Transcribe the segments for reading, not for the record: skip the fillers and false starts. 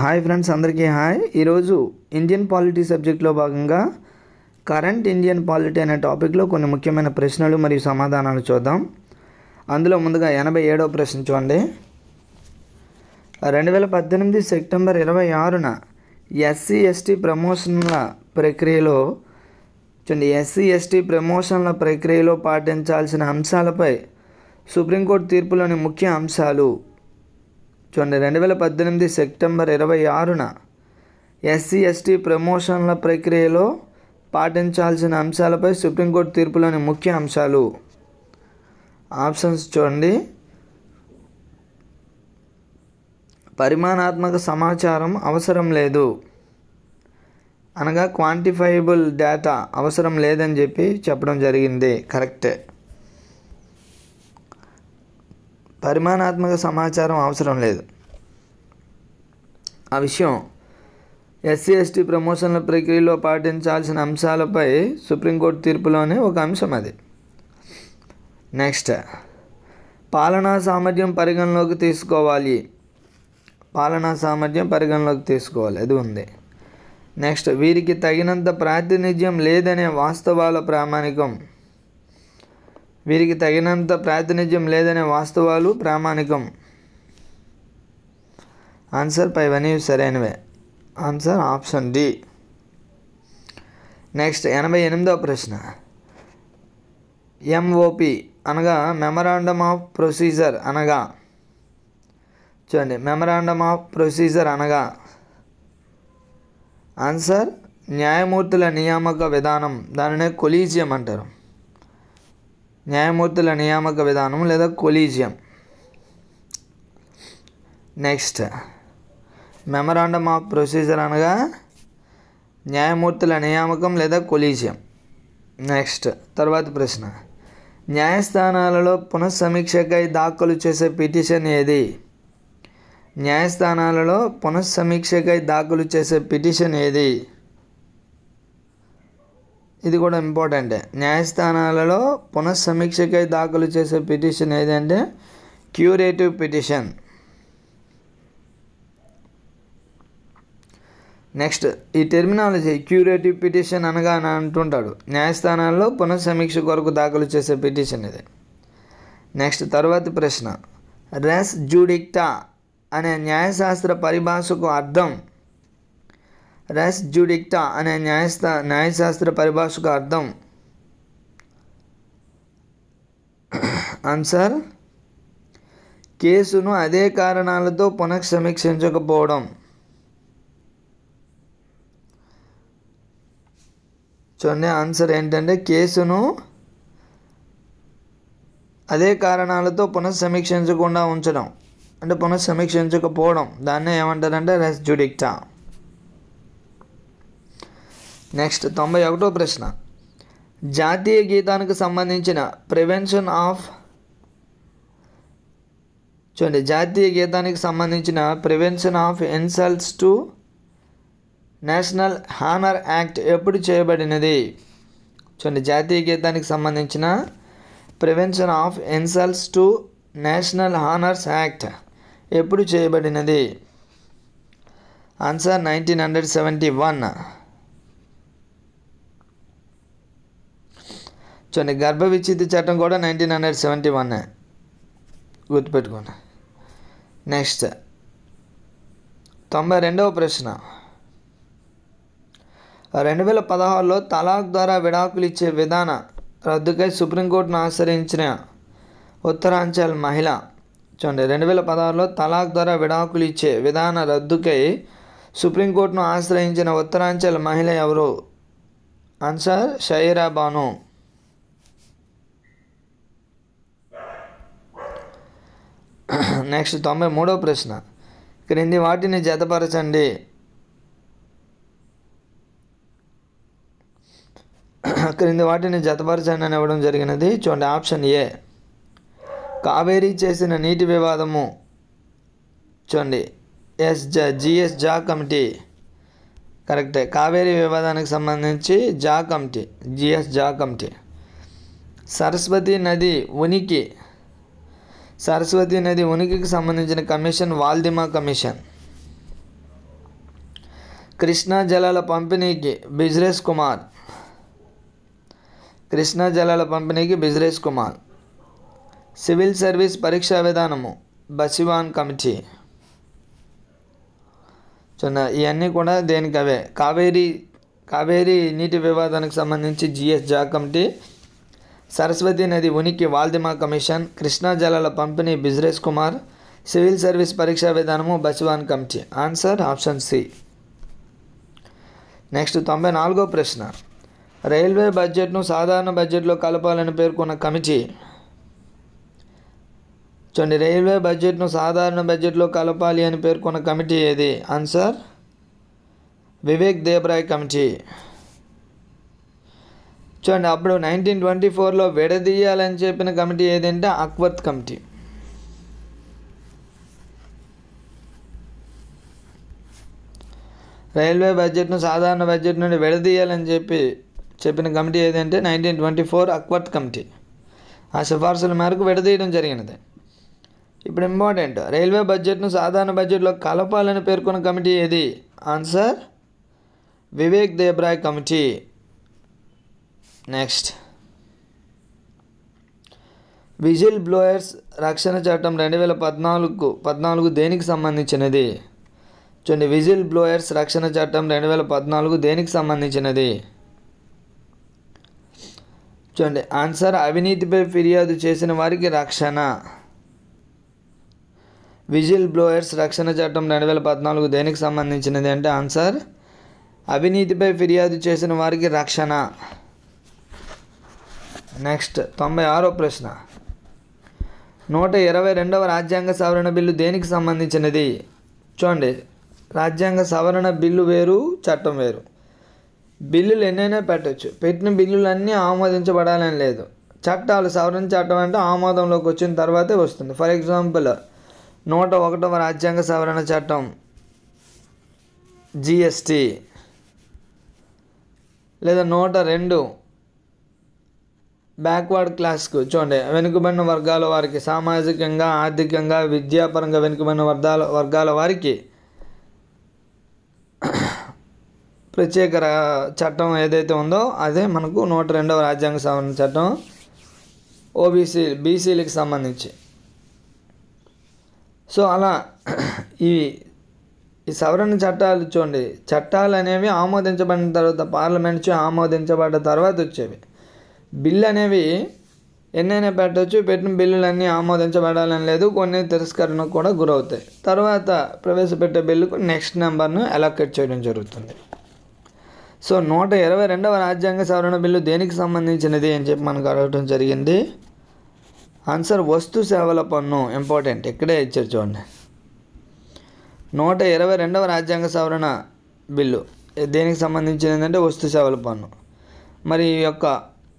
Hi friends, అందరికీ hi. ఈరోజు Indian polity సబ్జెక్ట్లో భాగంగా కరెంట్ ఇండియన్ పాలిటీ అనే టాపిక్లో కొన్ని ముఖ్యమైన ప్రశ్నలు మరియు సమాధానాలు చూద్దాం. అందులో ముందుగా 87వ ప్రశ్న చూడండి. 2018 సెప్టెంబర్ 26న ఎస్సీ ఎస్టీ ప్రమోషన్ల ప్రక్రియలో పాటించాల్సిన అంశాలపై సుప్రీంకోర్టు తీర్పులోని ముఖ్య అంశాలు. 2018 సెప్టెంబర్ 26న ఎస్సీ ఎస్టీ ప్రమోషన్ల ప్రక్రియలో పాటించాల్సిన అంశాలపై సుప్రీంకోర్టు తీర్పులోని ముఖ్య అంశాలు. ఆప్షన్స్ చూడండి. పరిమాణాత్మక సమాచారం అవసరం లేదు అనగా క్వాంటిఫైయబుల్ డేటా అవసరం లేదని చెప్పడం జరిగింది. కరెక్టే. పరిమాణాత్మక సమాచారం అవసరం లేదు. ఆ విషయం ఎస్సీ ఎస్టీ ప్రమోషన్ల ప్రక్రియలో పాటించాల్సిన అంశాలపై సుప్రీంకోర్టు తీర్పులోనే ఒక అంశం అది. నెక్స్ట్, పాలనా సామర్థ్యం పరిగణలోకి తీసుకోవాలి. అది ఉంది. నెక్స్ట్, వీరికి తగినంత ప్రాతినిధ్యం లేదనే వాస్తవాలు ప్రామాణికం. ఆన్సర్ పైవన్నీ సరైనవే. Answer option D. నెక్స్ట్, 88వ ప్రశ్న. ఎంఓపి అనగా మెమరాండమ్ ఆఫ్ ప్రొసీజర్ అనగా ఆన్సర్ న్యాయమూర్తుల నియామక విధానం. దానినే కొలీజియం అంటారు. న్యాయమూర్తుల నియామక విధానం లేదా collegium. Next, memorandum of procedure అనగా న్యాయమూర్తుల నియామకం లేదా కొలీజియం. నెక్స్ట్, తర్వాతి ప్రశ్న. న్యాయస్థానాలలో పునఃసమీక్షకై దాఖలు చేసే పిటిషన్ ఏది? ఇది కూడా ఇంపార్టెంటే. న్యాయస్థానాలలో పునఃసమీక్షకై దాఖలు చేసే పిటిషన్ ఏది అంటే క్యూరేటివ్ పిటిషన్. నెక్స్ట్, ఈ టెర్మినాలజీ క్యూరేటివ్ పిటిషన్ అనగా అని అంటుంటాడు. న్యాయస్థానాల్లో పునఃసమీక్ష కొరకు దాఖలు చేసే పిటిషన్ ఇది. నెక్స్ట్, తర్వాతి ప్రశ్న. రెస్ జుడిక్టా అనే న్యాయశాస్త్ర పరిభాషకు అర్థం. ఆన్సర్ కేసును అదే కారణాలతో పునఃసమీక్షించకపోవడం. చూడండి, ఆన్సర్ ఏంటంటే కేసును అదే కారణాలతో పునఃసమీక్షించకుండా ఉంచడం, అంటే పునఃసమీక్షించకపోవడం. దాన్నే ఏమంటారంటే రెస్ జుడిక్టా. నెక్స్ట్, 91వ ప్రశ్న. జాతీయ గీతానికి సంబంధించిన prevention of insults to national honour act ఎప్పుడు చేయబడినది? జాతీయ గీతానికి సంబంధించిన prevention of insults to national honours act ఎప్పుడు చేయబడినది? ఆన్సర్ 1971. గర్భ విచ్ఛిత్తి చట్టం కూడా 1971 గుర్తుపెట్టుకోండి. నెక్స్ట్, 92వ ప్రశ్న. 2016లో తలాక్ ద్వారా విడాకులు ఇచ్చే విధాన రద్దుకై సుప్రీంకోర్టును ఆశ్రయించిన ఉత్తరాంచల్ మహిళ. 2016లో తలాక్ ద్వారా విడాకులు ఇచ్చే విధాన రద్దుకై సుప్రీంకోర్టును ఆశ్రయించిన ఉత్తరాంచల్ మహిళ ఎవరు? ఆన్సర్ షైరా బాను. నెక్స్ట్, 93వ ప్రశ్న. క్రింది వాటిని జతపరచండి. అని ఇవ్వడం జరిగినది. చూడండి, ఆప్షన్ ఏ కావేరీ చేసిన నీటి వివాదము. జిఎస్ జా కమిటీ. కరెక్టే. కావేరీ వివాదానికి సంబంధించి జిఎస్ జా కమిటీ. సరస్వతి నది ఉనికికి సంబంధించిన కమిషన్ వాల్దిమా కమిషన్. కృష్ణా జలాల పంపిణీకి బిజ్రెస్ కుమార్. కృష్ణా జలాల పంపిణీకి బిజ్రెస్ కుమార్. సివిల్ సర్వీస్ పరీక్షా విధానము బసివాన్ కమిటీ. ఇవన్నీ కూడా దేనికి అవే. కావేరీ నీటి వివాదానికి సంబంధించి జిఎస్ జా కమిటీ. సరస్వతి నది ఉనికి వాల్దిమా కమిషన్. కృష్ణా జలాల పంపిణీ బిజ్రెస్ కుమార్. సివిల్ సర్వీస్ పరీక్షా విధానము Baswan committee. Answer option C. Next 94వ ప్రశ్న. రైల్వే బడ్జెట్ను సాధారణ బడ్జెట్లో కలపాలని పేర్కొన్న కమిటీ. చూడండి, రైల్వే బడ్జెట్ను సాధారణ బడ్జెట్లో కలపాలి అని పేర్కొన్న కమిటీ ఏది? Answer Vivek Debroy committee. చూడండి, అప్పుడు 1924లో విడదీయాలని చెప్పిన కమిటీ ఏదంటే అక్వర్త్ కమిటీ. రైల్వే బడ్జెట్ను సాధారణ బడ్జెట్ నుండి విడదీయాలని చెప్పిన కమిటీ ఏదంటే 1924 అక్వర్త్ కమిటీ. ఆ సిఫార్సుల మేరకు విడదీయడం జరిగినది. ఇప్పుడు ఇంపార్టెంట్, రైల్వే బడ్జెట్ను సాధారణ బడ్జెట్లో కలపాలని పేర్కొన్న కమిటీ ఏది? Answer Vivek Debroy committee. Next, whistle blowers రక్షణ చట్టం 2014 దేనికి సంబంధించినది? చూడండి, విజిల్ బ్లోయర్స్ రక్షణ చట్టం 2014 దేనికి సంబంధించినది? చూడండి, ఆన్సర్ అవినీతిపై ఫిర్యాదు చేసిన వారికి రక్షణ. విజిల్ బ్లోయర్స్ రక్షణ చట్టం 2014 దేనికి సంబంధించినది అంటే ఆన్సర్ అవినీతిపై ఫిర్యాదు చేసిన వారికి రక్షణ. నెక్స్ట్ 96వ ప్రశ్న. 122వ రాజ్యాంగ సవరణ బిల్లు దేనికి సంబంధించినది? చూడండి, రాజ్యాంగ సవరణ బిల్లు వేరు, చట్టం వేరు. బిల్లులు ఎన్నైనా పెట్టచ్చు, పెట్టిన బిల్లులన్నీ ఆమోదించబడాలని లేదు. చట్టాలు సవరణ చట్టం అంటే ఆమోదంలోకి వచ్చిన తర్వాతే వస్తుంది. ఫర్ ఎగ్జాంపుల్ 101వ రాజ్యాంగ సవరణ చట్టం జిఎస్టీ, లేదా 102 బ్యాక్వర్డ్ క్లాస్కు. చూడండి, వెనుకబడిన వర్గాల వారికి, సామాజికంగా ఆర్థికంగా విద్యాపరంగా వెనుకబడిన వర్గాల వారికి ప్రత్యేక చట్టం ఏదైతే ఉందో అదే మనకు 102వ రాజ్యాంగ సవరణ చట్టం. బీసీలకు సంబంధించి. సో అలా ఈ సవరణ చట్టాలు చూడండి, చట్టాలు అనేవి ఆమోదించబడిన తర్వాత పార్లమెంట్ ఆమోదించబడ్డ తర్వాత వచ్చేవి. బిల్లు అనేవి ఎన్నైనా పెట్టవచ్చు, పెట్టిన బిల్లులన్నీ ఆమోదించబడాలని లేదు, కొన్ని తిరస్కరణకు కూడా గురవుతాయి. తర్వాత ప్రవేశపెట్టే బిల్లుకు నెక్స్ట్ నెంబర్ను అలొకేట్ చేయడం జరుగుతుంది. సో 122వ రాజ్యాంగ సవరణ బిల్లు దేనికి సంబంధించినది అని చెప్పి మనకు అడగడం జరిగింది. ఆన్సర్ వస్తు సేవల పన్ను. ఇంపార్టెంట్, ఇక్కడే ఇచ్చారు చూడండి. 122వ రాజ్యాంగ సవరణ బిల్లు దేనికి సంబంధించినది అంటే వస్తు సేవల పన్ను. మరి ఈ యొక్క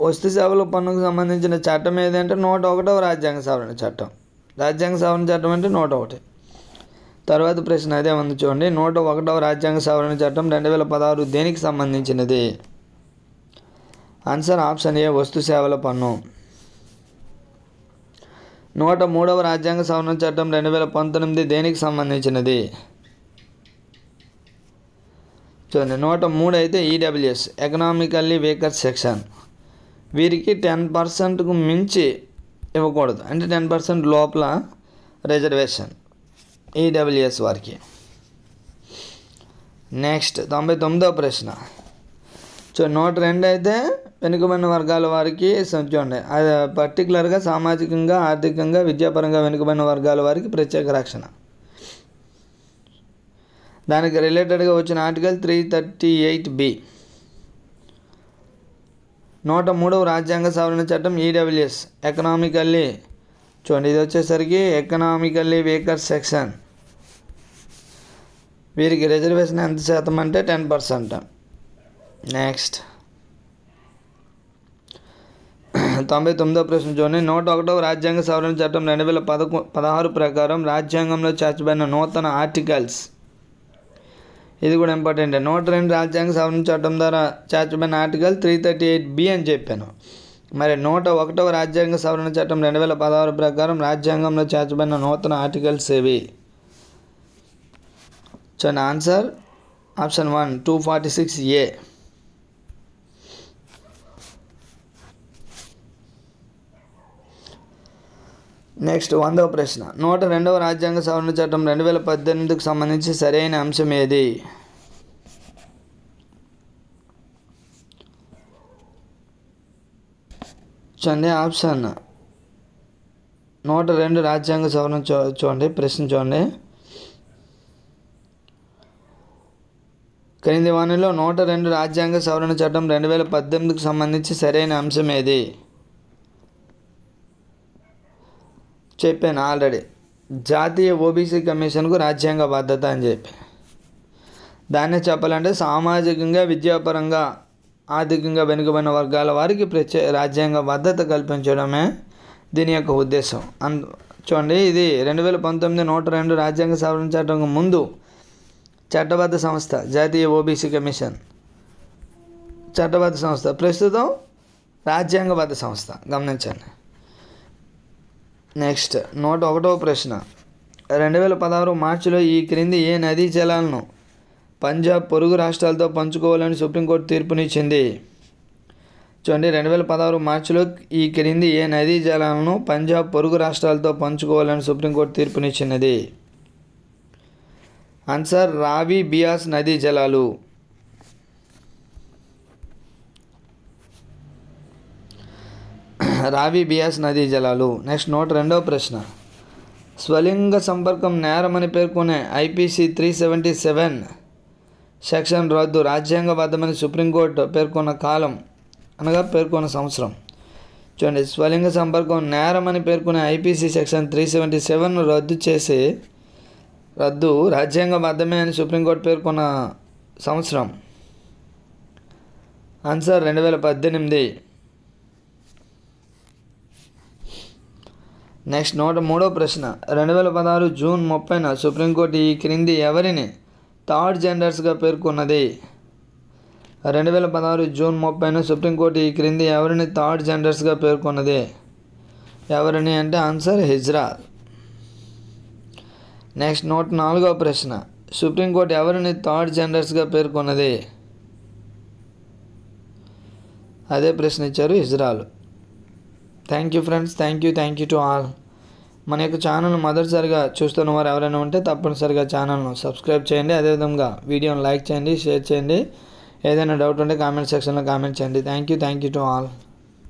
వస్తు సేవల పన్నుకు సంబంధించిన చట్టం ఏదంటే 101వ రాజ్యాంగ సవరణ చట్టం. రాజ్యాంగ సవరణ చట్టం అంటే 101. తర్వాత ప్రశ్న అదే ఉంది చూడండి. 101వ రాజ్యాంగ సవరణ చట్టం 2016 దేనికి సంబంధించినది? ఆన్సర్ ఆప్షన్ ఏ వస్తు సేవల పన్ను. 103వ రాజ్యాంగ సవరణ చట్టం 2019 దేనికి సంబంధించినది? చూడండి, 103 అయితే ఈడబ్ల్యూఎస్ ఎకనామికల్లీ వీకర్ సెక్షన్. వీరికి 10%కు మించి ఇవ్వకూడదు, అంటే 10% లోపల రిజర్వేషన్ ఈడబ్ల్యూఎస్ వారికి. నెక్స్ట్ 99వ ప్రశ్న. చూడండి, 102 అయితే వెనుకబడిన వర్గాల వారికి చూడండి, అది పర్టికులర్గా సామాజికంగా ఆర్థికంగా విద్యాపరంగా వెనుకబడిన వర్గాల వారికి ప్రత్యేక రక్షణ. దానికి రిలేటెడ్గా వచ్చిన ఆర్టికల్ 338B. 103వ రాజ్యాంగ సవరణ చట్టం ఈడబ్ల్యూఎస్ ఎకనామికల్లీ. చూడండి, ఇది వచ్చేసరికి ఎకనామికల్లీ వీకర్ సెక్షన్. వీరికి రిజర్వేషన్ ఎంత శాతం అంటే 10%. నెక్స్ట్ 99వ ప్రశ్న చూడండి. 101వ రాజ్యాంగ సవరణ చట్టం 2016 ప్రకారం రాజ్యాంగంలో చేర్చబడిన నూతన ఆర్టికల్స్. ఇది కూడా ఇంపార్టెంట్. 102 రాజ్యాంగ సవరణ చట్టం ద్వారా చేర్చబడిన ఆర్టికల్ 338B అని చెప్పాను. మరి 101వ రాజ్యాంగ సవరణ చట్టం 2016 ప్రకారం రాజ్యాంగంలో చేర్చబడిన నూతన ఆర్టికల్స్ ఏవి? చూడండి, ఆన్సర్ ఆప్షన్ 1 246A. నెక్స్ట్ 100వ ప్రశ్న. 102వ రాజ్యాంగ సవరణ చట్టం 2018కు సంబంధించి సరైన అంశం ఏది? చూడండి ఆప్షన్ 102 రాజ్యాంగ సవరణ చూడండి, ప్రశ్న చూడండి. క్రింది వాణిలో 102 రాజ్యాంగ సవరణ చట్టం 2018కు సంబంధించి సరైన అంశం ఏది? చెప్పాను ఆల్రెడీ, జాతీయ ఓబీసీ కమిషన్కు రాజ్యాంగ బాధ్యత అని చెప్పి. దాన్నే చెప్పాలంటే సామాజికంగా, విద్యాపరంగా, ఆర్థికంగా వెనుకబడిన వర్గాల వారికి రాజ్యాంగ భద్రత కల్పించడమే దీని యొక్క ఉద్దేశం. చూడండి, ఇది 2019 102 రాజ్యాంగ సవరణ చట్టం ముందు చట్టబద్ధ సంస్థ జాతీయ ఓబీసీ కమిషన్ చట్టబద్ధ సంస్థ, ప్రస్తుతం రాజ్యాంగబద్ధ సంస్థ, గమనించండి. నెక్స్ట్ 101వ ప్రశ్న. 2016 మార్చిలో ఈ క్రింది ఏ నదీ జలాలను పంజాబ్ పొరుగు రాష్ట్రాలతో పంచుకోవాలని సుప్రీంకోర్టు తీర్పునిచ్చింది? చూడండి, 2016 మార్చిలో ఈ క్రింది ఏ నదీ జలాలను పంజాబ్ పొరుగు రాష్ట్రాలతో పంచుకోవాలని సుప్రీంకోర్టు తీర్పునిచ్చినది? ఆన్సర్ రావి బియాస్ నదీ జలాలు. రావి బియాస్ నదీ జలాలు. నెక్స్ట్ 102వ ప్రశ్న. స్వలింగ సంపర్కం నేరమని పేర్కొనే ఐపీసీ 377 సెక్షన్ రద్దు రాజ్యాంగబద్ధమని సుప్రీంకోర్టు పేర్కొన్న కాలం అనగా పేర్కొన్న సంవత్సరం. చూడండి, స్వలింగ సంపర్కం నేరమని పేర్కొనే ఐపీసీ సెక్షన్ 377 రద్దు రాజ్యాంగబద్ధమే అని సుప్రీంకోర్టు పేర్కొన్న సంవత్సరం. ఆన్సర్ 2018. నెక్స్ట్ 103వ ప్రశ్న. 2016 జూన్ 30న సుప్రీంకోర్టు ఈ క్రింది ఎవరిని థర్డ్ జెండర్స్గా పేర్కొన్నది? 2016 జూన్ 30న సుప్రీంకోర్టు ఈ క్రింది ఎవరిని థర్డ్ జెండర్స్గా పేర్కొన్నది? ఎవరిని అంటే ఆన్సర్ హిజ్రా. నెక్స్ట్ 104వ ప్రశ్న. సుప్రీంకోర్టు ఎవరిని థర్డ్ జెండర్స్గా పేర్కొన్నది? అదే ప్రశ్న ఇచ్చారు, హిజ్రాలు. Thank you friends, thank you to all. మన యొక్క ఛానల్ మొదటిసారిగా చూస్తున్న వారు ఎవరైనా ఉంటే తప్పనిసరిగా ఛానల్ను సబ్స్క్రైబ్ చేయండి. అదేవిధంగా వీడియోని లైక్ చేయండి, షేర్ చేయండి. ఏదైనా డౌట్ ఉంటే కామెంట్ సెక్షన్లో కామెంట్ చేయండి. Thank you to all.